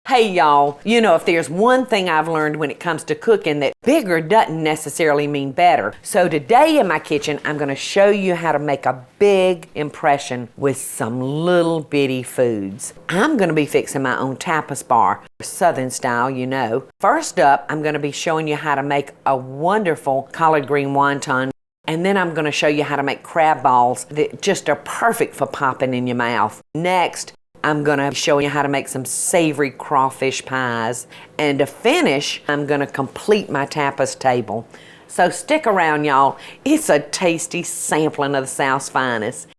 Hey y'all, you know, if there's one thing I've learned when it comes to cooking, that bigger doesn't necessarily mean better. So today in my kitchen, I'm gonna show you how to make a big impression with some little bitty foods. I'm gonna be fixing my own tapas bar, Southern style, you know. First up, I'm gonna be showing you how to make a wonderful collard green wonton. And then I'm gonna show you how to make crab balls that just are perfect for popping in your mouth. Next, I'm gonna show you how to make some savory crawfish pies. And to finish, I'm gonna complete my tapas table. So stick around, y'all. It's a tasty sampling of the South's finest.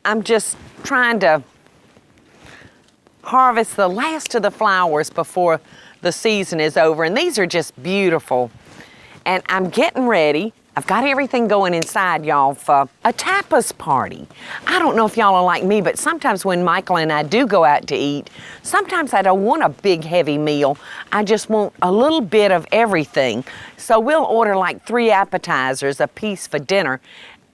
I'm just trying to harvest the last of the flowers before the season is over. And these are just beautiful. And I'm getting ready. I've got everything going inside, y'all, for a tapas party. I don't know if y'all are like me, but sometimes when Michael and I do go out to eat, sometimes I don't want a big, heavy meal. I just want a little bit of everything. So we'll order like 3 appetizers, a piece for dinner.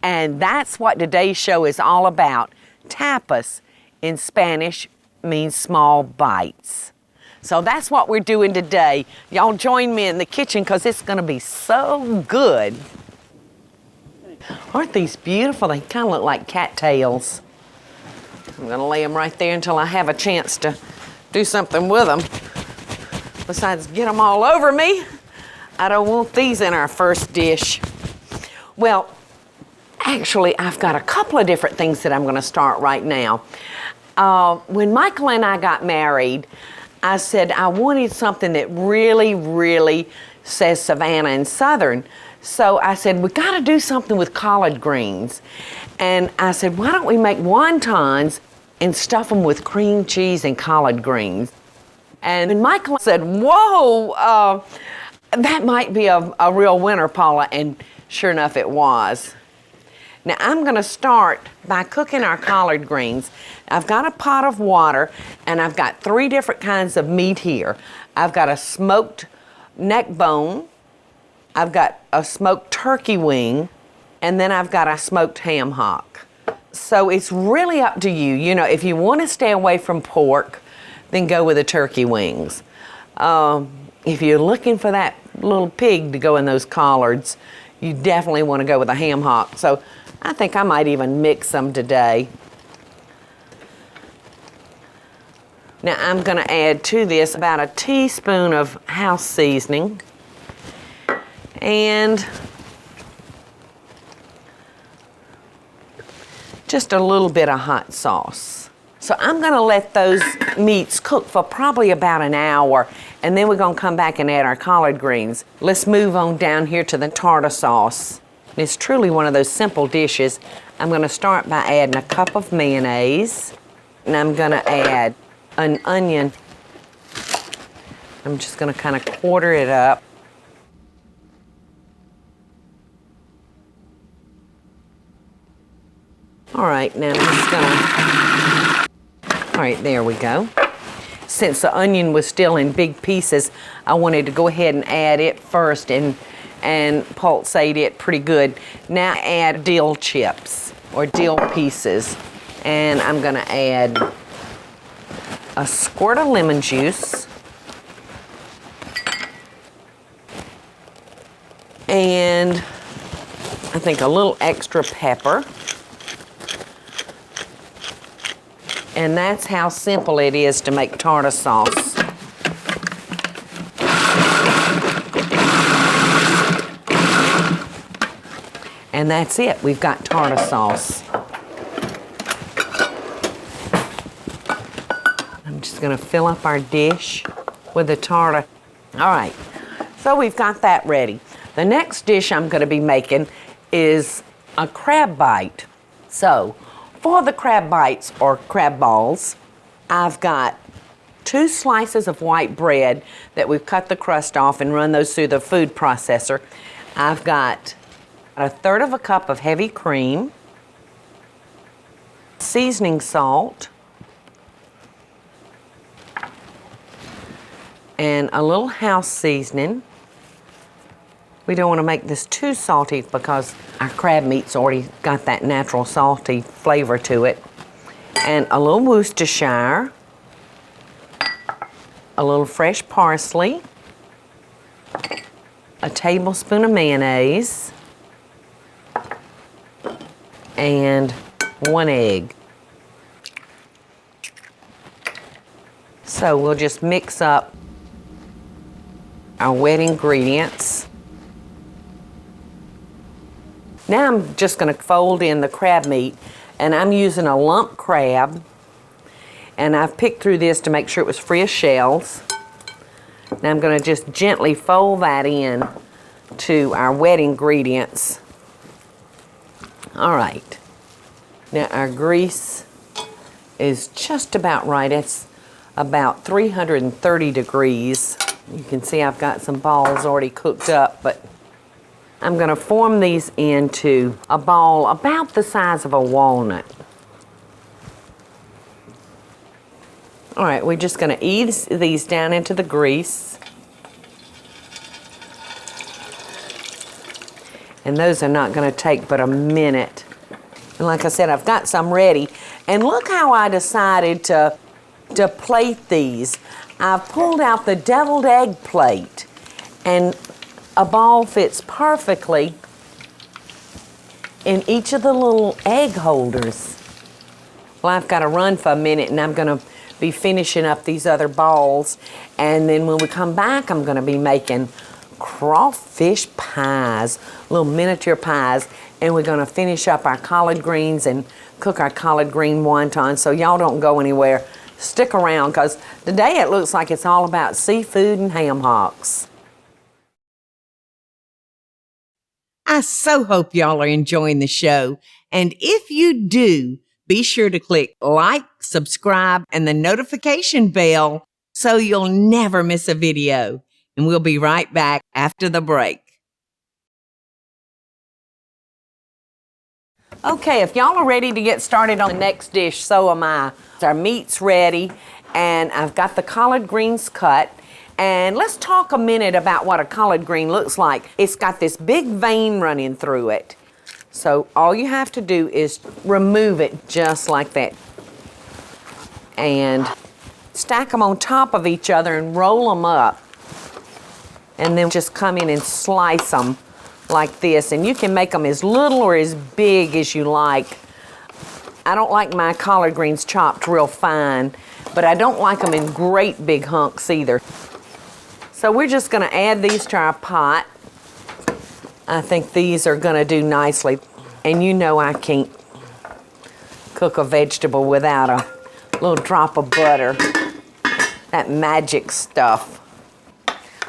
And that's what today's show is all about. Tapas in Spanish means small bites. So that's what we're doing today. Y'all join me in the kitchen because it's going to be so good. Aren't these beautiful? They kind of look like cattails. I'm going to lay them right there until I have a chance to do something with them. Besides, get them all over me. I don't want these in our first dish. Well, actually, I've got a couple of different things that I'm going to start right now. When Michael and I got married, I said I wanted something that really says Savannah and Southern. So I said, we got to do something with collard greens. And I said, why don't we make wontons and stuff them with cream cheese and collard greens? And Michael said, whoa, that might be a real winner, Paula. And sure enough, it was. Now I'm going to start by cooking our collard greens. I've got a pot of water and I've got 3 different kinds of meat here. I've got a smoked neck bone, I've got a smoked turkey wing, and then I've got a smoked ham hock. So it's really up to you. You know, if you want to stay away from pork, then go with the turkey wings. If you're looking for that little pig to go in those collards, you definitely want to go with a ham hock. So I think I might even mix them today. Now I'm going to add to this about a teaspoon of house seasoning and just a little bit of hot sauce. So I'm going to let those meats cook for probably about an hour, and then we're going to come back and add our collard greens. Let's move on down here to the tartar sauce. It's truly one of those simple dishes. I'm going to start by adding a cup of mayonnaise, and I'm going to add an onion. I'm just going to kind of quarter it up. All right, now I'm just going to, all right, there we go. Since the onion was still in big pieces, I wanted to go ahead and add it first and pulsate it pretty good. Now add dill chips or dill pieces. And I'm going to add a squirt of lemon juice and I think a little extra pepper. And that's how simple it is to make tartar sauce. And that's it. We've got tartar sauce. I'm just going to fill up our dish with the tartar. All right. So we've got that ready. The next dish I'm going to be making is a crab bite. So for the crab bites or crab balls, I've got 2 slices of white bread that we've cut the crust off and run those through the food processor. I've got 1/3 cup of heavy cream, seasoning salt, and a little house seasoning. We don't want to make this too salty because our crab meat's already got that natural salty flavor to it. And a little Worcestershire. a little fresh parsley, a tablespoon of mayonnaise, and 1 egg. So we'll just mix up our wet ingredients. Now I'm just going to fold in the crab meat, and I'm using a lump crab, and I've picked through this to make sure it was free of shells. Now I'm going to just gently fold that in to our wet ingredients. All right. Now our grease is just about right. It's about 330 degrees. You can see I've got some balls already cooked up, but I'm going to form these into a ball about the size of a walnut. All right, we're just going to ease these down into the grease. And those are not going to take but a minute. And like I said, I've got some ready. And look how I decided to plate these. I've pulled out the deviled egg plate, and a ball fits perfectly in each of the little egg holders. Well, I've got to run for a minute, and I'm going to be finishing up these other balls, and then when we come back, I'm going to be making crawfish pies, little miniature pies, and we're going to finish up our collard greens and cook our collard green wonton. So y'all don't go anywhere. Stick around, because today it looks like it's all about seafood and ham hocks. I so hope y'all are enjoying the show. And if you do, be sure to click like, subscribe, and the notification bell so you'll never miss a video. And we'll be right back after the break. Okay, if y'all are ready to get started on the next dish, so am I. Our meat's ready, and I've got the collard greens cut. And let's talk a minute about what a collard green looks like. It's got this big vein running through it. So all you have to do is remove it just like that. And stack them on top of each other and roll them up. And then just come in and slice them like this. And you can make them as little or as big as you like. I don't like my collard greens chopped real fine, but I don't like them in great big hunks either. So we're just going to add these to our pot. I think these are going to do nicely. And you know I can't cook a vegetable without a little drop of butter. That magic stuff.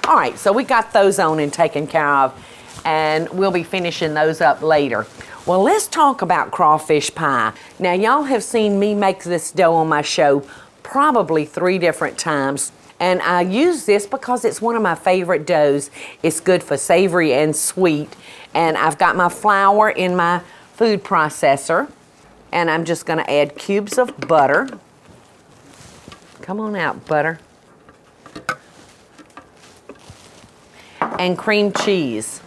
All right, so we got those on and taken care of, and we'll be finishing those up later. Well, let's talk about crawfish pie. Now, y'all have seen me make this dough on my show probably 3 different times. And I use this because it's one of my favorite doughs. It's good for savory and sweet. And I've got my flour in my food processor. And I'm just going to add cubes of butter. Come on out, butter. And cream cheese.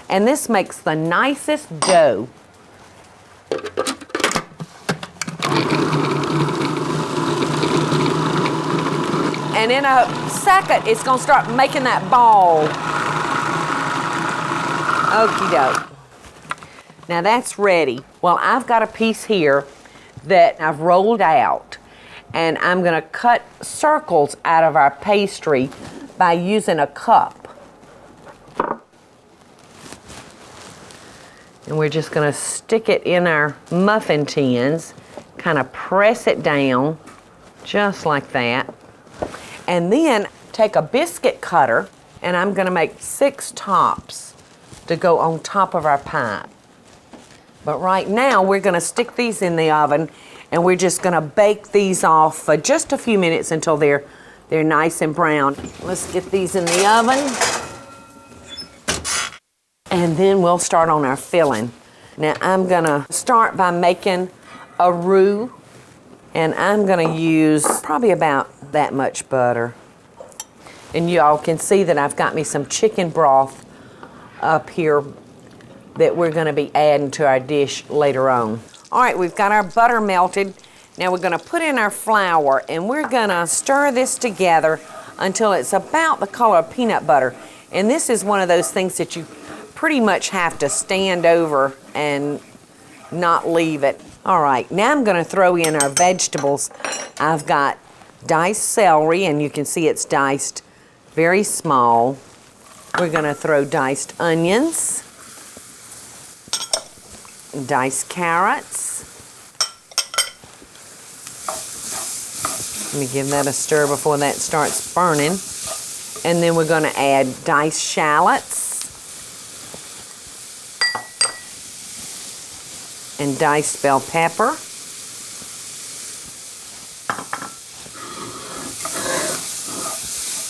And this makes the nicest dough. And in a second, it's going to start making that ball. Okie doke. Now that's ready. Well, I've got a piece here that I've rolled out. And I'm going to cut circles out of our pastry by using a cup. And we're just going to stick it in our muffin tins, kind of press it down, just like that. And then take a biscuit cutter, and I'm going to make 6 tops to go on top of our pie. But right now, we're going to stick these in the oven, and we're just going to bake these off for just a few minutes until they're nice and brown. Let's get these in the oven. And then we'll start on our filling. Now I'm gonna start by making a roux, and I'm gonna use probably about that much butter. And you all can see that I've got me some chicken broth up here that we're gonna be adding to our dish later on. All right, we've got our butter melted. Now we're gonna put in our flour, and we're gonna stir this together until it's about the color of peanut butter. And this is one of those things that you pretty much have to stand over and not leave it. All right, now I'm gonna throw in our vegetables. I've got diced celery, and you can see it's diced very small. We're gonna throw diced onions, diced carrots. Let me give that a stir before that starts burning. And then we're gonna add diced shallots and diced bell pepper.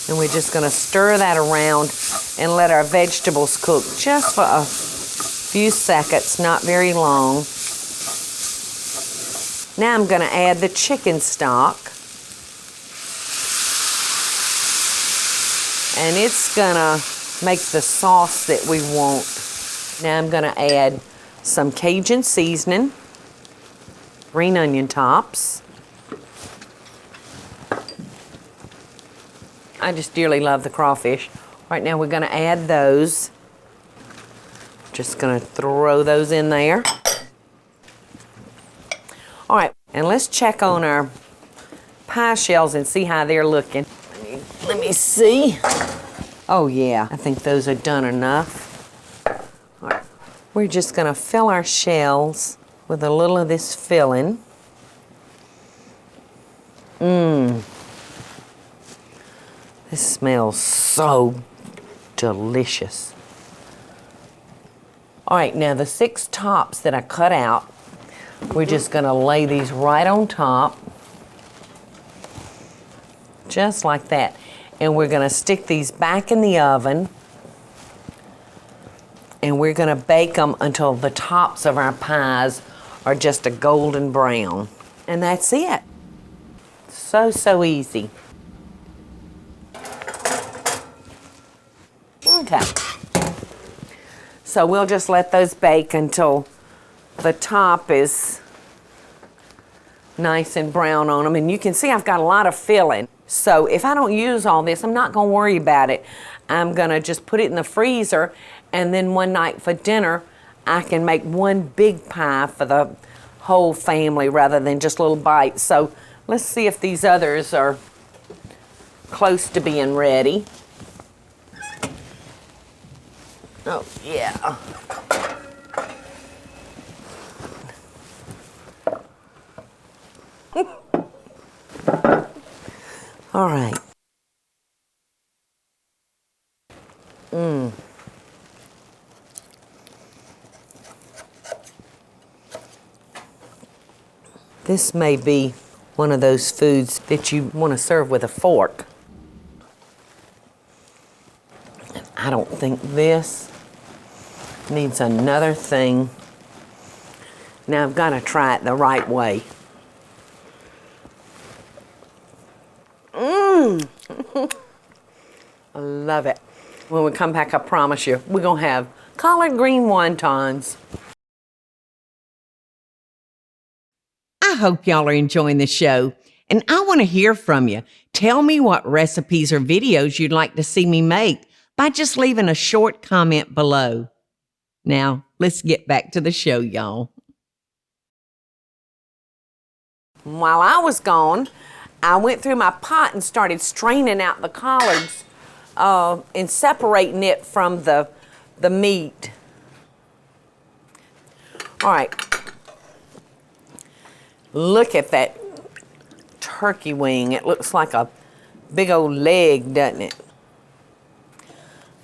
And we're just gonna stir that around and let our vegetables cook just for a few seconds, not very long. Now I'm gonna add the chicken stock. And it's gonna make the sauce that we want. Now I'm gonna add some Cajun seasoning, green onion tops. I just dearly love the crawfish. Right now we're gonna add those. Just gonna throw those in there. All right, and let's check on our pie shells and see how they're looking. Let me see. Oh yeah, I think those are done enough. All right. We're just gonna fill our shells with a little of this filling. This smells so delicious. All right, now the 6 tops that I cut out, we're just gonna lay these right on top. Just like that. And we're gonna stick these back in the oven, and we're gonna bake them until the tops of our pies are just a golden brown. And that's it. So easy. Okay. So we'll just let those bake until the top is nice and brown on them. And you can see I've got a lot of filling. So if I don't use all this, I'm not gonna worry about it. I'm gonna just put it in the freezer, and then one night for dinner, I can make one big pie for the whole family rather than just little bites. So let's see if these others are close to being ready. Oh, yeah. All right. This may be one of those foods that you want to serve with a fork. I don't think this needs another thing. Now I've got to try it the right way. I love it. When we come back, I promise you, we're going to have collard green wontons. I hope y'all are enjoying the show, and I want to hear from you. Tell me what recipes or videos you'd like to see me make by just leaving a short comment below. Now, let's get back to the show, y'all. While I was gone, I went through my pot and started straining out the collards and separating it from the meat. All right. Look at that turkey wing. It looks like a big old leg, doesn't it?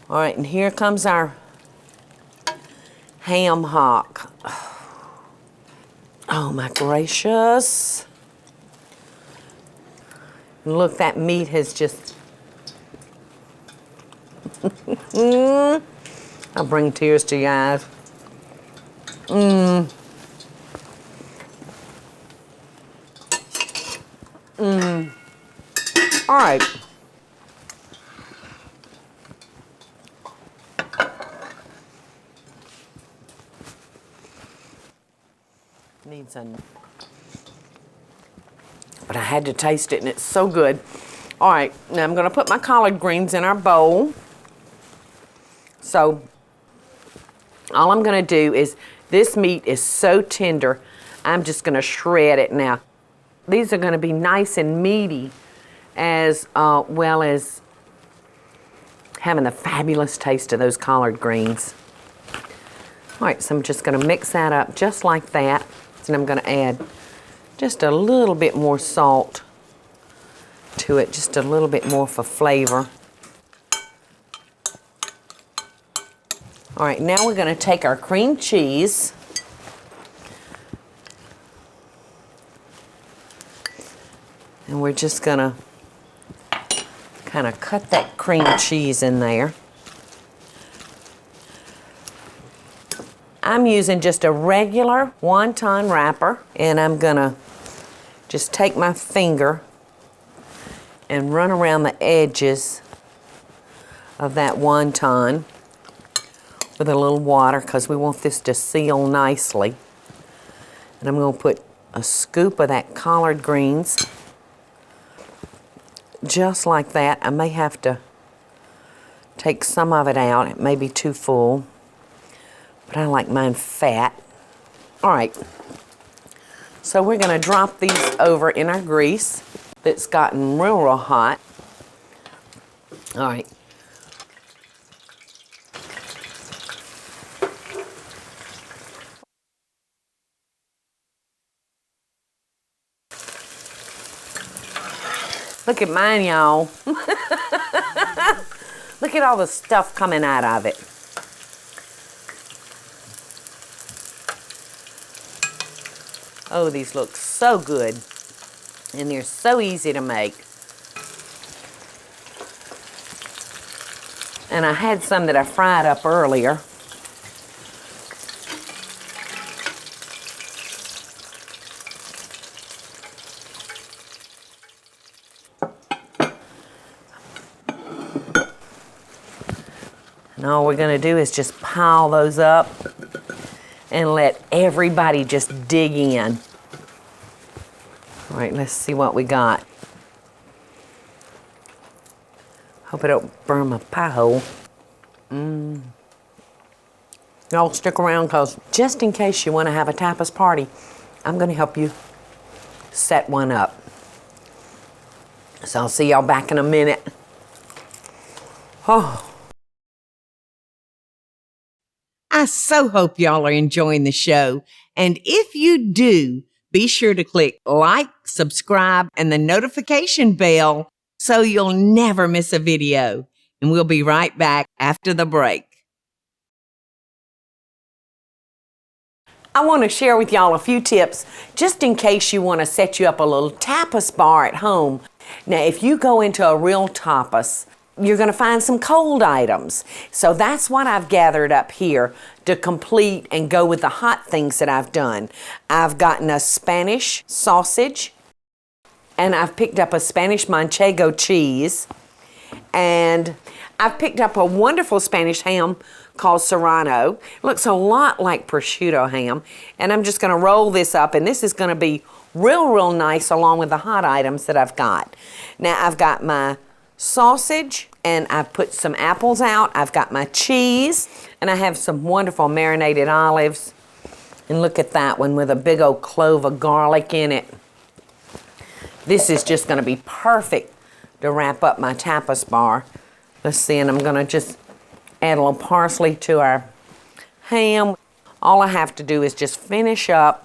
All right, and here comes our ham hock. Oh my gracious. Look, that meat has just... I'll bring tears to your eyes. All right. Needs some. But I had to taste it, and it's so good. All right, now I'm gonna put my collard greens in our bowl. So all I'm gonna do is, this meat is so tender, I'm just gonna shred it now. These are gonna be nice and meaty, as well as having the fabulous taste of those collard greens. All right, so I'm just gonna mix that up just like that. And I'm gonna add just a little bit more salt to it, just a little bit more for flavor. All right, now we're gonna take our cream cheese and we're just gonna kind of cut that cream cheese in there. I'm using just a regular wonton wrapper, and I'm gonna just take my finger and run around the edges of that wonton with a little water, because we want this to seal nicely. And I'm gonna put a scoop of that collard greens, just like that. I may have to take some of it out, it may be too full, but I like mine fat. All right, so we're gonna drop these over in our grease that's gotten real hot. All right. Look at mine, y'all. Look at all the stuff coming out of it. Oh, these look so good, and they're so easy to make. And I had some that I fried up earlier. And all we're gonna do is just pile those up and let everybody just dig in. All right, let's see what we got. Hope I don't burn my pie hole. Y'all stick around, because just in case you want to have a tapas party, I'm going to help you set one up. So I'll see y'all back in a minute. Oh. I so hope y'all are enjoying the show. And if you do, be sure to click like, subscribe, and the notification bell so you'll never miss a video. And we'll be right back after the break. I want to share with y'all a few tips just in case you want to set you up a little tapas bar at home. Now, if you go into a real tapas, you're going to find some cold items. So that's what I've gathered up here to complete and go with the hot things that I've done. I've gotten a Spanish sausage, and I've picked up a Spanish manchego cheese, and I've picked up a wonderful Spanish ham called Serrano. It looks a lot like prosciutto ham, and I'm just going to roll this up, and this is going to be real nice along with the hot items that I've got. Now, I've got my sausage, and I've put some apples out. I've got my cheese, and I have some wonderful marinated olives. And look at that one with a big old clove of garlic in it. This is just going to be perfect to wrap up my tapas bar. Let's see, and I'm going to just add a little parsley to our ham. All I have to do is just finish up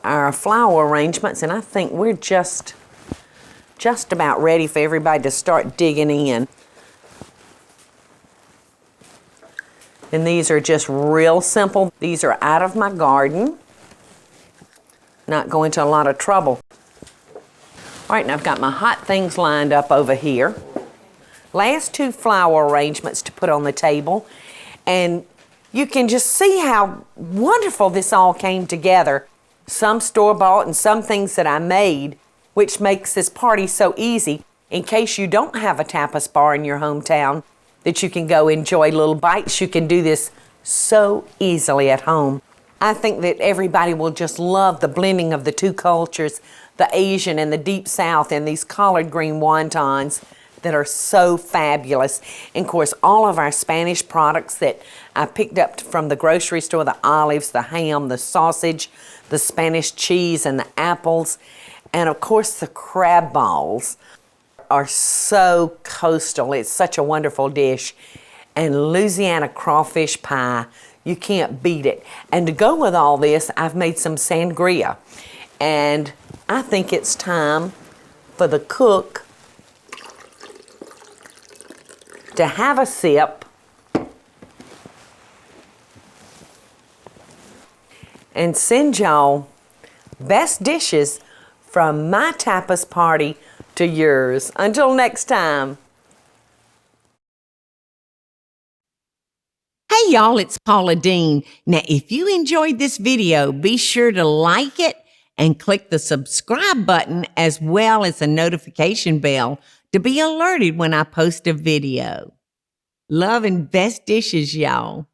our flour arrangements, and I think we're just about ready for everybody to start digging in. And these are just real simple. These are out of my garden. Not going to a lot of trouble. All right, and I've got my hot things lined up over here. Last two flour arrangements to put on the table. And you can just see how wonderful this all came together. Some store-bought and some things that I made, which makes this party so easy in case you don't have a tapas bar in your hometown that you can go enjoy little bites. You can do this so easily at home. I think that everybody will just love the blending of the two cultures, the Asian and the Deep South and these collard green wontons that are so fabulous. And of course, all of our Spanish products that I picked up from the grocery store, the olives, the ham, the sausage, the Spanish cheese, and the apples. And of course, the crab balls are so coastal. It's such a wonderful dish. And Louisiana crawfish pie, you can't beat it. And to go with all this, I've made some sangria. And I think it's time for the cook to have a sip and send y'all best dishes from my tapas party to yours. Until next time. Hey y'all, it's Paula Deen. Now, if you enjoyed this video, be sure to like it and click the subscribe button as well as the notification bell to be alerted when I post a video. Love and best dishes, y'all.